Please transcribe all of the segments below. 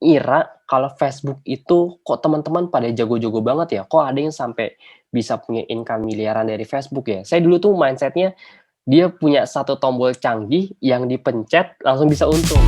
ngira kalau Facebook itu kok teman-teman pada jago-jago banget ya, kok ada yang sampai bisa punya income miliaran dari Facebook ya. Saya dulu tuh mindset-nya dia punya satu tombol canggih yang dipencet langsung bisa untung.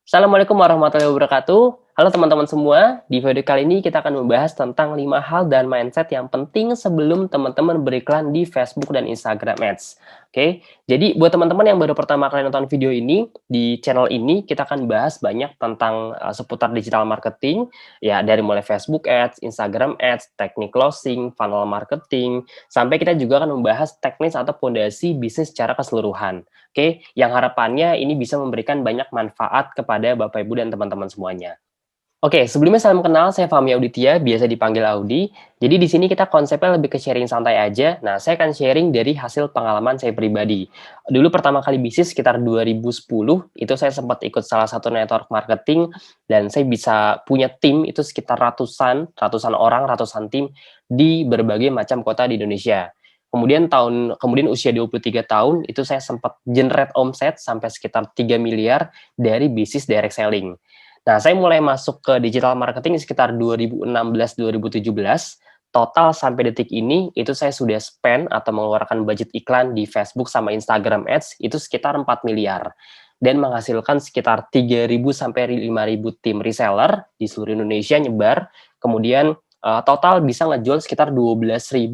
Assalamualaikum warahmatullahi wabarakatuh. Halo teman-teman semua, di video kali ini kita akan membahas tentang 5 hal dan mindset yang penting sebelum teman-teman beriklan di Facebook dan Instagram Ads. Oke, jadi buat teman-teman yang baru pertama kali nonton video ini, di channel ini kita akan bahas banyak tentang seputar digital marketing, ya dari mulai Facebook Ads, Instagram Ads, teknik closing, funnel marketing, sampai kita juga akan membahas teknis atau fondasi bisnis secara keseluruhan. Oke, yang harapannya ini bisa memberikan banyak manfaat kepada Bapak Ibu dan teman-teman semuanya. Oke, sebelumnya salam kenal, saya Fahmi Auditya, biasa dipanggil Audi. Jadi di sini kita konsepnya lebih ke sharing santai aja. Nah, saya akan sharing dari hasil pengalaman saya pribadi. Dulu pertama kali bisnis sekitar 2010, itu saya sempat ikut salah satu network marketing dan saya bisa punya tim itu sekitar ratusan orang, ratusan tim di berbagai macam kota di Indonesia. Kemudian usia 23 tahun itu saya sempat generate omset sampai sekitar 3 miliar dari bisnis direct selling. Nah, saya mulai masuk ke digital marketing sekitar 2016-2017. Total sampai detik ini, itu saya sudah spend atau mengeluarkan budget iklan di Facebook sama Instagram Ads, itu sekitar 4 miliar. Dan menghasilkan sekitar 3.000 sampai 5.000 tim reseller di seluruh Indonesia nyebar. Kemudian total bisa ngejual sekitar 12.000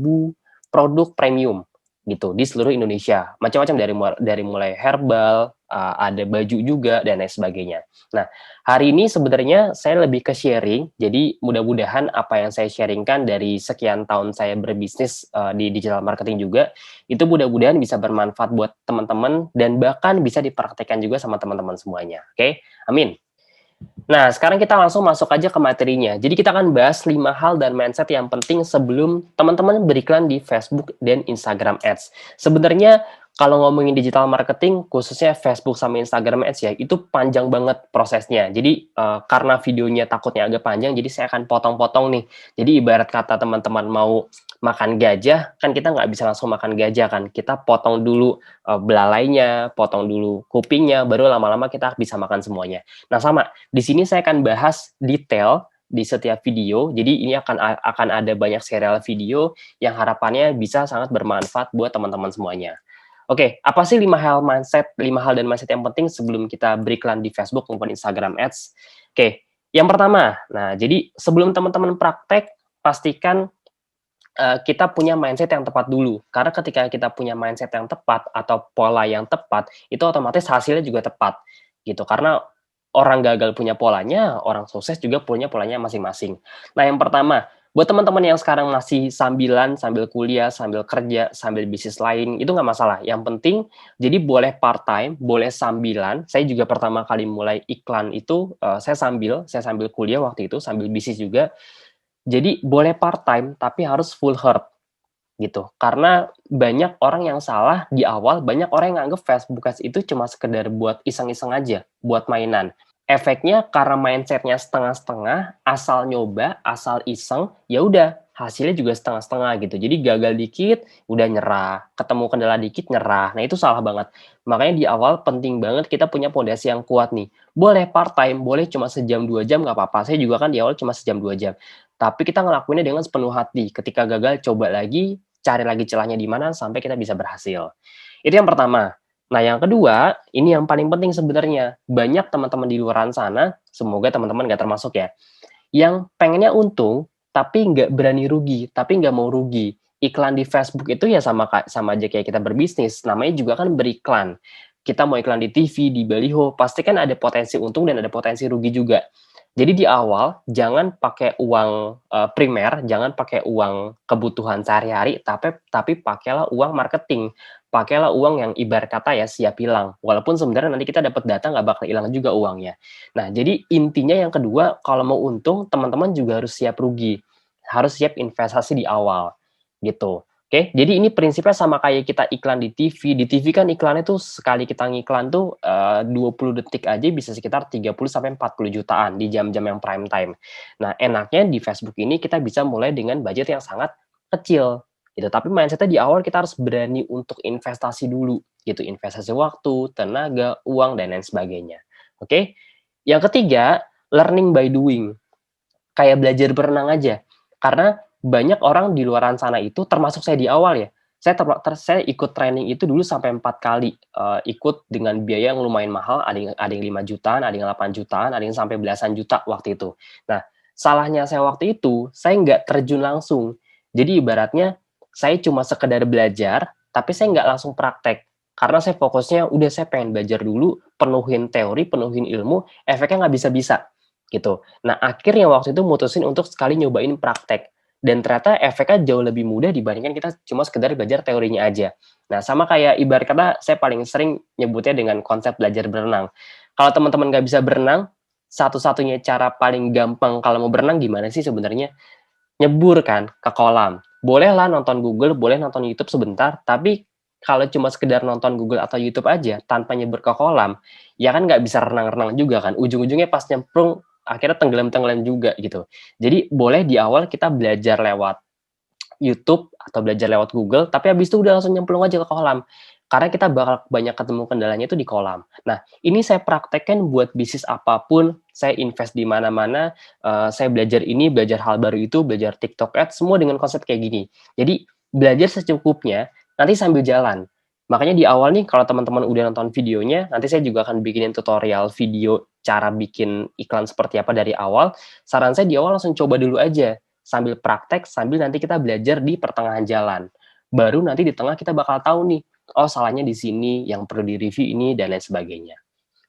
produk premium gitu di seluruh Indonesia, macam-macam dari mulai herbal, ada baju juga dan lain sebagainya. Nah, hari ini sebenarnya saya lebih ke sharing, jadi mudah-mudahan apa yang saya sharingkan dari sekian tahun saya berbisnis di digital marketing juga, itu mudah-mudahan bisa bermanfaat buat teman-teman dan bahkan bisa dipraktekkan juga sama teman-teman semuanya. Oke, amin. Nah, sekarang kita langsung masuk aja ke materinya. Jadi kita akan bahas 5 hal dan mindset yang penting sebelum teman-teman beriklan di Facebook dan Instagram Ads. Sebenarnya kalau ngomongin digital marketing, khususnya Facebook sama Instagram Ads ya, itu panjang banget prosesnya. Jadi karena videonya takutnya agak panjang, jadi saya akan potong-potong nih. Jadi ibarat kata teman-teman mau makan gajah, kan kita nggak bisa langsung makan gajah kan. Kita potong dulu belalainya, potong dulu kupingnya, baru lama-lama kita bisa makan semuanya. Nah, sama di sini saya akan bahas detail di setiap video. Jadi ini akan ada banyak serial video yang harapannya bisa sangat bermanfaat buat teman-teman semuanya. Oke, apa sih 5 hal dan mindset yang penting sebelum kita beriklan di Facebook maupun Instagram Ads? Oke, yang pertama, nah jadi sebelum teman-teman praktek, pastikan kita punya mindset yang tepat dulu. Karena ketika kita punya mindset yang tepat atau pola yang tepat, itu otomatis hasilnya juga tepat gitu. Karena orang gagal punya polanya, orang sukses juga punya polanya masing-masing. Nah, yang pertama, buat teman-teman yang sekarang masih sambilan, sambil kuliah, sambil kerja, sambil bisnis lain, itu nggak masalah. Yang penting, jadi boleh part-time, boleh sambilan. Saya juga pertama kali mulai iklan itu, saya sambil kuliah waktu itu, sambil bisnis juga. Jadi boleh part-time, tapi harus full heart gitu. Karena banyak orang yang salah di awal, banyak orang yang nganggep Facebook Ads itu cuma sekedar buat iseng-iseng aja, buat mainan. Efeknya karena mindsetnya setengah-setengah, asal nyoba, asal iseng, ya udah hasilnya juga setengah-setengah gitu. Jadi gagal dikit, udah nyerah. Ketemu kendala dikit, nyerah. Nah, itu salah banget. Makanya di awal penting banget kita punya fondasi yang kuat nih. Boleh part-time, boleh cuma sejam 2 jam nggak apa-apa. Saya juga kan di awal cuma sejam 2 jam. Tapi kita ngelakuinnya dengan sepenuh hati. Ketika gagal, coba lagi, cari lagi celahnya di mana sampai kita bisa berhasil. Itu yang pertama. Nah, yang kedua, ini yang paling penting sebenarnya. Banyak teman-teman di luar sana, semoga teman-teman nggak termasuk ya, yang pengennya untung, tapi nggak berani rugi, tapi nggak mau rugi. Iklan di Facebook itu ya sama aja kayak kita berbisnis, namanya juga kan beriklan. Kita mau iklan di TV, di baliho, pasti kan ada potensi untung dan ada potensi rugi juga. Jadi di awal jangan pakai uang primer, jangan pakai uang kebutuhan sehari-hari, tapi pakailah uang marketing, pakailah uang yang ibarat kata ya siap hilang. Walaupun sebenarnya nanti kita dapat data nggak bakal hilang juga uangnya. Nah, jadi intinya yang kedua, kalau mau untung, teman-teman juga harus siap rugi, harus siap investasi di awal, gitu. Oke, jadi ini prinsipnya sama kayak kita iklan di TV. Di TV kan iklannya tuh sekali kita ngiklan tuh 20 detik aja bisa sekitar 30 sampai 40 jutaan di jam-jam yang prime time. Nah, enaknya di Facebook ini kita bisa mulai dengan budget yang sangat kecil gitu. Tapi mindsetnya di awal kita harus berani untuk investasi dulu gitu, investasi waktu, tenaga, uang dan lain sebagainya. Oke. Yang ketiga, learning by doing. Kayak belajar berenang aja. Karena banyak orang di luaran sana itu termasuk saya di awal ya. Saya ikut training itu dulu sampai 4 kali, ikut dengan biaya yang lumayan mahal, ada yang 5 jutaan, ada yang 8 jutaan, ada yang sampai belasan juta waktu itu. Nah, salahnya saya waktu itu, saya nggak terjun langsung. Jadi ibaratnya saya cuma sekedar belajar, tapi saya nggak langsung praktek. Karena saya fokusnya, udah saya pengen belajar dulu, penuhin teori, penuhin ilmu, efeknya nggak bisa-bisa gitu. Nah, akhirnya waktu itu mutusin untuk sekali nyobain praktek. Dan ternyata efeknya jauh lebih mudah dibandingkan kita cuma sekedar belajar teorinya aja. Nah, sama kayak ibarat kata saya paling sering nyebutnya dengan konsep belajar berenang. Kalau teman-teman nggak bisa berenang, satu-satunya cara paling gampang kalau mau berenang gimana sih sebenarnya? Nyebur kan ke kolam. Bolehlah nonton Google, boleh nonton YouTube sebentar, tapi kalau cuma sekedar nonton Google atau YouTube aja tanpa nyebur ke kolam, ya kan nggak bisa renang-renang juga kan. Ujung-ujungnya pas nyemplung akhirnya tenggelam-tenggelam juga gitu. Jadi boleh di awal kita belajar lewat YouTube atau belajar lewat Google, tapi habis itu udah langsung nyemplung aja ke kolam. Karena kita bakal banyak ketemu kendalanya itu di kolam. Nah, ini saya praktekkan buat bisnis apapun, saya invest di mana-mana, saya belajar ini, belajar hal baru itu, belajar TikTok Ads, semua dengan konsep kayak gini. Jadi, belajar secukupnya, nanti sambil jalan. Makanya di awal nih, kalau teman-teman udah nonton videonya, nanti saya juga akan bikinin tutorial video cara bikin iklan seperti apa dari awal. Saran saya di awal langsung coba dulu aja sambil praktek, sambil nanti kita belajar di pertengahan jalan. Baru nanti di tengah kita bakal tahu nih, oh salahnya di sini, yang perlu direview ini, dan lain sebagainya.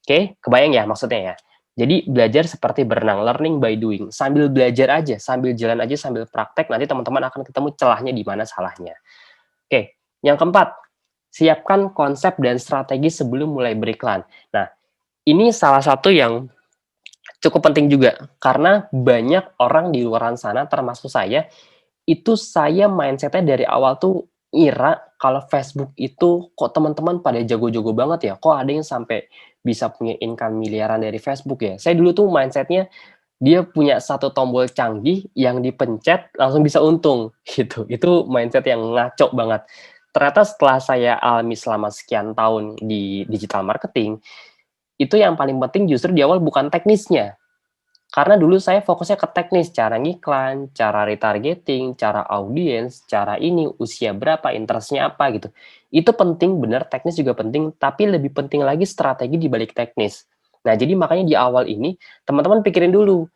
Oke, kebayang ya maksudnya ya? Jadi belajar seperti berenang, learning by doing. Sambil belajar aja, sambil jalan aja, sambil praktek, nanti teman-teman akan ketemu celahnya di mana salahnya. Oke, yang keempat, siapkan konsep dan strategi sebelum mulai beriklan. Nah, ini salah satu yang cukup penting juga, karena banyak orang di luaran sana, termasuk saya, itu saya mindsetnya dari awal tuh ngira kalau Facebook itu kok teman-teman pada jago-jago banget ya, kok ada yang sampai bisa punya income miliaran dari Facebook ya. Saya dulu tuh mindsetnya dia punya satu tombol canggih yang dipencet langsung bisa untung gitu. Itu mindset yang ngaco banget. Ternyata setelah saya alami selama sekian tahun di digital marketing, itu yang paling penting justru di awal bukan teknisnya, karena dulu saya fokusnya ke teknis, cara ngiklan, cara retargeting, cara audiens, cara ini, usia berapa, interest-nya apa gitu. Itu penting, benar, teknis juga penting, tapi lebih penting lagi strategi di balik teknis. Nah, jadi makanya di awal ini, teman-teman pikirin dulu,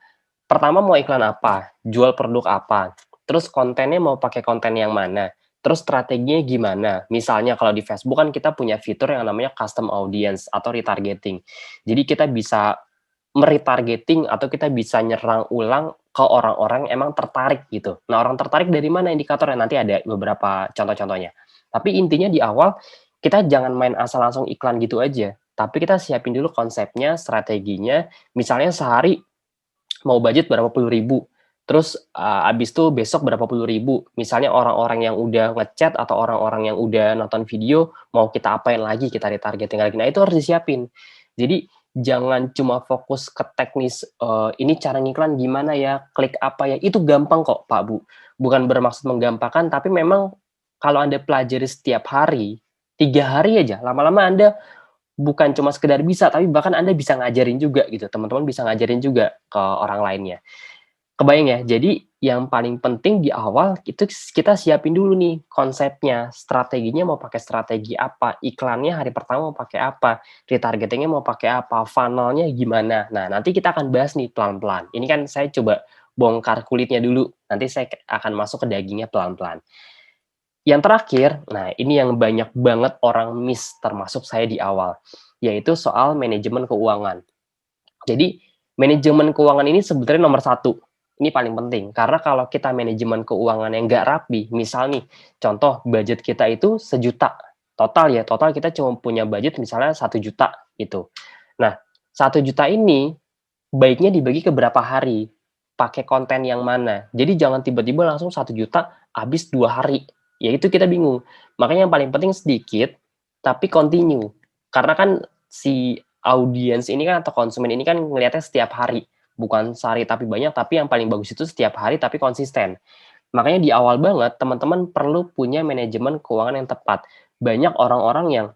pertama mau iklan apa, jual produk apa, terus kontennya mau pakai konten yang mana, terus strateginya gimana. Misalnya kalau di Facebook kan kita punya fitur yang namanya custom audience atau retargeting. Jadi kita bisa meretargeting atau kita bisa nyerang ulang ke orang-orang yang emang tertarik gitu. Nah, orang tertarik dari mana indikatornya? Nanti ada beberapa contoh-contohnya. Tapi intinya di awal kita jangan main asal langsung iklan gitu aja. Tapi kita siapin dulu konsepnya, strateginya. Misalnya sehari mau budget berapa puluh ribu. Terus abis itu besok berapa puluh ribu. Misalnya orang-orang yang udah ngechat atau orang-orang yang udah nonton video mau kita apain lagi, kita retargeting lagi. Nah, itu harus disiapin. Jadi jangan cuma fokus ke teknis, ini cara ngiklan gimana ya, klik apa ya, itu gampang kok Pak Bu. Bukan bermaksud menggampangkan, tapi memang kalau Anda pelajari setiap hari, 3 hari aja, lama-lama Anda bukan cuma sekedar bisa, tapi bahkan Anda bisa ngajarin juga gitu, teman-teman bisa ngajarin juga ke orang lainnya. Kebayang ya? Jadi yang paling penting di awal itu kita siapin dulu nih konsepnya, strateginya mau pakai strategi apa, iklannya hari pertama mau pakai apa, retargetingnya mau pakai apa, funnel-nya gimana. Nah, nanti kita akan bahas nih pelan-pelan. Ini kan saya coba bongkar kulitnya dulu, nanti saya akan masuk ke dagingnya pelan-pelan. Yang terakhir, nah ini yang banyak banget orang miss termasuk saya di awal, yaitu soal manajemen keuangan. Jadi manajemen keuangan ini sebenarnya nomor satu. Ini paling penting karena kalau kita manajemen keuangan yang nggak rapi, misal nih, contoh budget kita itu 1 juta total ya, total kita cuma punya budget misalnya 1 juta gitu. Nah, 1 juta ini baiknya dibagi ke berapa hari, pakai konten yang mana. Jadi jangan tiba-tiba langsung 1 juta habis 2 hari. ya itu kita bingung. Makanya yang paling penting sedikit, tapi continue. Karena kan si audiens ini kan atau konsumen ini kan ngelihatnya setiap hari, bukan sehari tapi banyak, tapi yang paling bagus itu setiap hari tapi konsisten. Makanya di awal banget teman-teman perlu punya manajemen keuangan yang tepat. Banyak orang-orang yang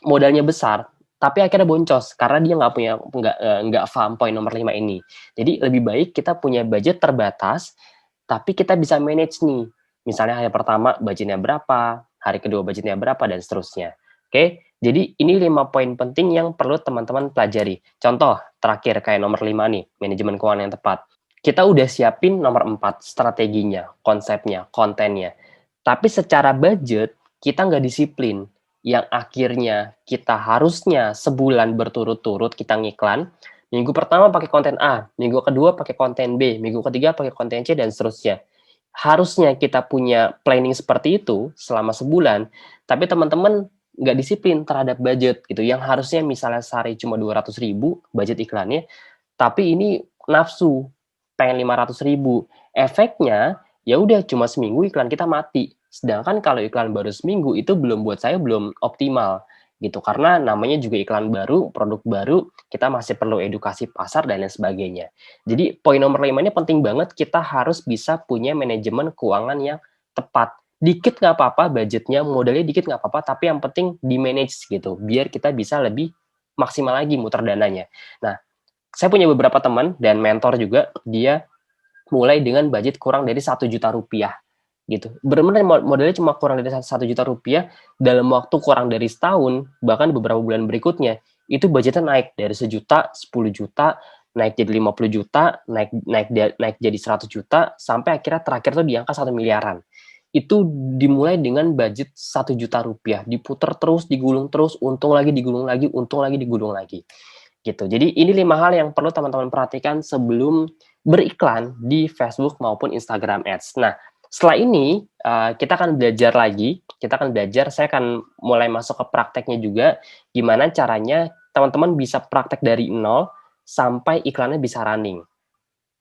modalnya besar, tapi akhirnya boncos karena dia nggak paham poin nomor 5 ini. Jadi lebih baik kita punya budget terbatas, tapi kita bisa manage nih. Misalnya hari pertama budgetnya berapa, hari kedua budgetnya berapa, dan seterusnya. Oke, jadi ini 5 poin penting yang perlu teman-teman pelajari. Contoh terakhir kayak nomor 5 nih, manajemen keuangan yang tepat. Kita udah siapin nomor 4, strateginya, konsepnya, kontennya. Tapi secara budget, kita nggak disiplin yang akhirnya kita harusnya sebulan berturut-turut kita ngiklan, minggu pertama pakai konten A, minggu kedua pakai konten B, minggu ketiga pakai konten C, dan seterusnya. Harusnya kita punya planning seperti itu selama sebulan, tapi teman-teman nggak disiplin terhadap budget gitu, yang harusnya misalnya sehari cuma 200.000 budget iklannya, tapi ini nafsu, pengen 500.000. Efeknya, ya udah cuma seminggu iklan kita mati. Sedangkan kalau iklan baru seminggu itu buat saya belum optimal gitu. Karena namanya juga iklan baru, produk baru, kita masih perlu edukasi pasar dan lain sebagainya. Jadi poin nomor 5 ini penting banget, kita harus bisa punya manajemen keuangan yang tepat. Dikit nggak apa-apa budgetnya, modalnya dikit nggak apa-apa, tapi yang penting di-manage gitu, biar kita bisa lebih maksimal lagi muter dananya. Nah, saya punya beberapa teman dan mentor juga, dia mulai dengan budget kurang dari 1 juta rupiah gitu. Benar-benar modalnya cuma kurang dari 1 juta rupiah, dalam waktu kurang dari setahun, bahkan beberapa bulan berikutnya, itu budgetnya naik dari 1 juta, 10 juta, naik jadi 50 juta, naik jadi 100 juta, sampai akhirnya terakhir tuh di angka 1 miliaran. Itu dimulai dengan budget 1 juta rupiah, diputer terus, digulung terus, untung lagi, digulung lagi, untung lagi, digulung lagi gitu. Jadi ini 5 hal yang perlu teman-teman perhatikan sebelum beriklan di Facebook maupun Instagram Ads. Nah, setelah ini kita akan belajar lagi, saya akan mulai masuk ke prakteknya juga, gimana caranya teman-teman bisa praktek dari nol sampai iklannya bisa running.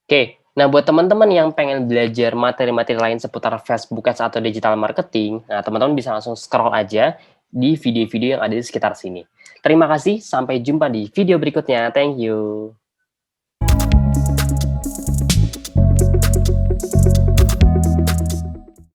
Oke, nah buat teman-teman yang pengen belajar materi-materi lain seputar Facebook Ads atau digital marketing, nah teman-teman bisa langsung scroll aja di video-video yang ada di sekitar sini. Terima kasih, sampai jumpa di video berikutnya. Thank you.